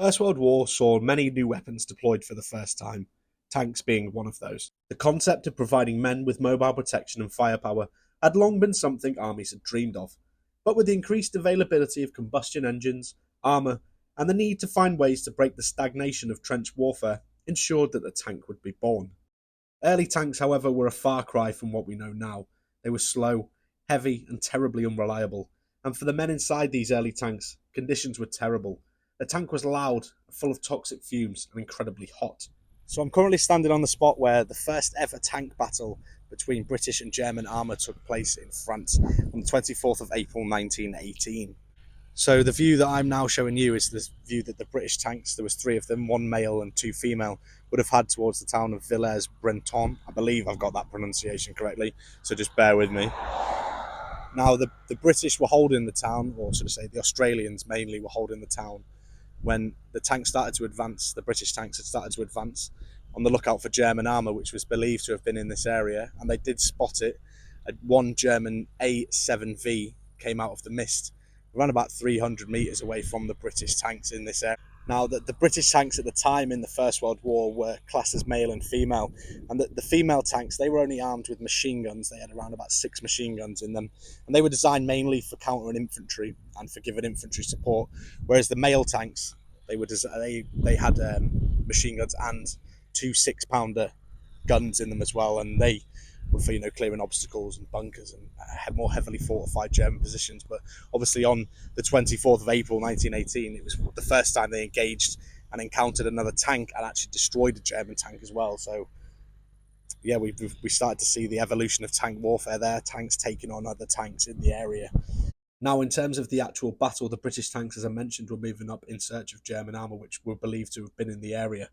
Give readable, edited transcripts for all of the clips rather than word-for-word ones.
First World War saw many new weapons deployed for the first time, tanks being one of those. The concept of providing men with mobile protection and firepower had long been something armies had dreamed of, but with the increased availability of combustion engines, armour, and the need to find ways to break the stagnation of trench warfare ensured that the tank would be born. Early tanks, however, were a far cry from what we know now. They were slow, heavy, and terribly unreliable, and for the men inside these early tanks, conditions were terrible. The tank was loud, full of toxic fumes, and incredibly hot. So I'm currently standing on the spot where the first ever tank battle between British and German armour took place in France on the 24th of April 1918. So the view that I'm now showing you is the view that the British tanks, there was three of them, one male and two female, would have had towards the town of Villers Bretonneux. I believe I've got that pronunciation correctly, so just bear with me. Now the British were holding the town, or should I say the Australians mainly were holding the town, when the tanks started to advance. The British tanks had started to advance on the lookout for German armour, which was believed to have been in this area, and they did spot it. One German A7V came out of the mist around about 300 metres away from the British tanks in this area. Now, the British tanks at the time in the First World War were classed as male and female, and the female tanks, they were only armed with machine guns. They had around about 6 machine guns in them, and they were designed mainly for counter and infantry and for giving infantry support, whereas the male tanks, they had machine guns and 2 6-pounder guns in them as well, and they were for clearing obstacles and bunkers and had more heavily fortified German positions. But obviously on the 24th of April 1918, it was the first time they engaged and encountered another tank and actually destroyed a German tank as well. So yeah, we started to see the evolution of tank warfare there, tanks taking on other tanks in the area. Now, in terms of the actual battle, the British tanks, as I mentioned, were moving up in search of German armour, which were believed to have been in the area.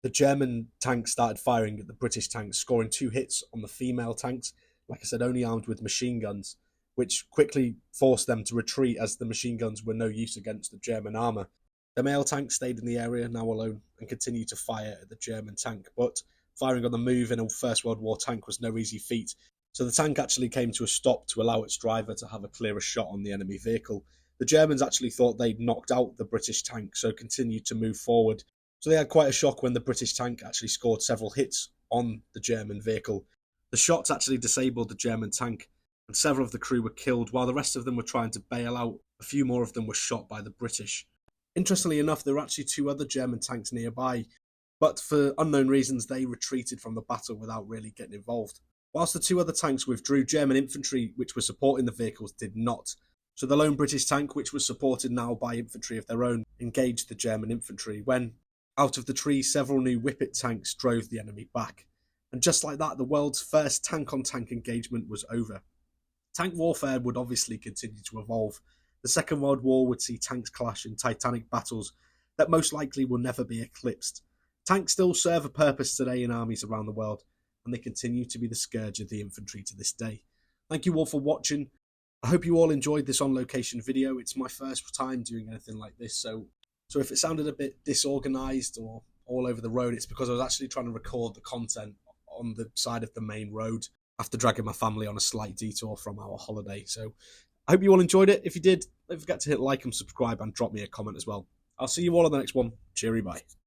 The German tanks started firing at the British tanks, scoring 2 hits on the female tanks, like I said, only armed with machine guns, which quickly forced them to retreat as the machine guns were no use against the German armour. The male tanks stayed in the area, now alone, and continued to fire at the German tank, but firing on the move in a First World War tank was no easy feat, so the tank actually came to a stop to allow its driver to have a clearer shot on the enemy vehicle. The Germans actually thought they'd knocked out the British tank, so continued to move forward. So they had quite a shock when the British tank actually scored several hits on the German vehicle. The shots actually disabled the German tank, and several of the crew were killed, while the rest of them were trying to bail out. A few more of them were shot by the British. Interestingly enough, there were actually 2 other German tanks nearby, but for unknown reasons they retreated from the battle without really getting involved. Whilst the 2 other tanks withdrew, German infantry, which were supporting the vehicles, did not. So the lone British tank, which was supported now by infantry of their own, engaged the German infantry, when out of the trees, several new Whippet tanks drove the enemy back. And just like that, the world's first tank-on-tank engagement was over. Tank warfare would obviously continue to evolve. The Second World War would see tanks clash in titanic battles that most likely will never be eclipsed. Tanks still serve a purpose today in armies around the world, and they continue to be the scourge of the infantry to this day. Thank you all for watching. I hope you all enjoyed this on-location video. It's my first time doing anything like this, so if it sounded a bit disorganised or all over the road, it's because I was actually trying to record the content on the side of the main road after dragging my family on a slight detour from our holiday. So I hope you all enjoyed it. If you did, don't forget to hit like and subscribe and drop me a comment as well. I'll see you all on the next one. Cheery bye.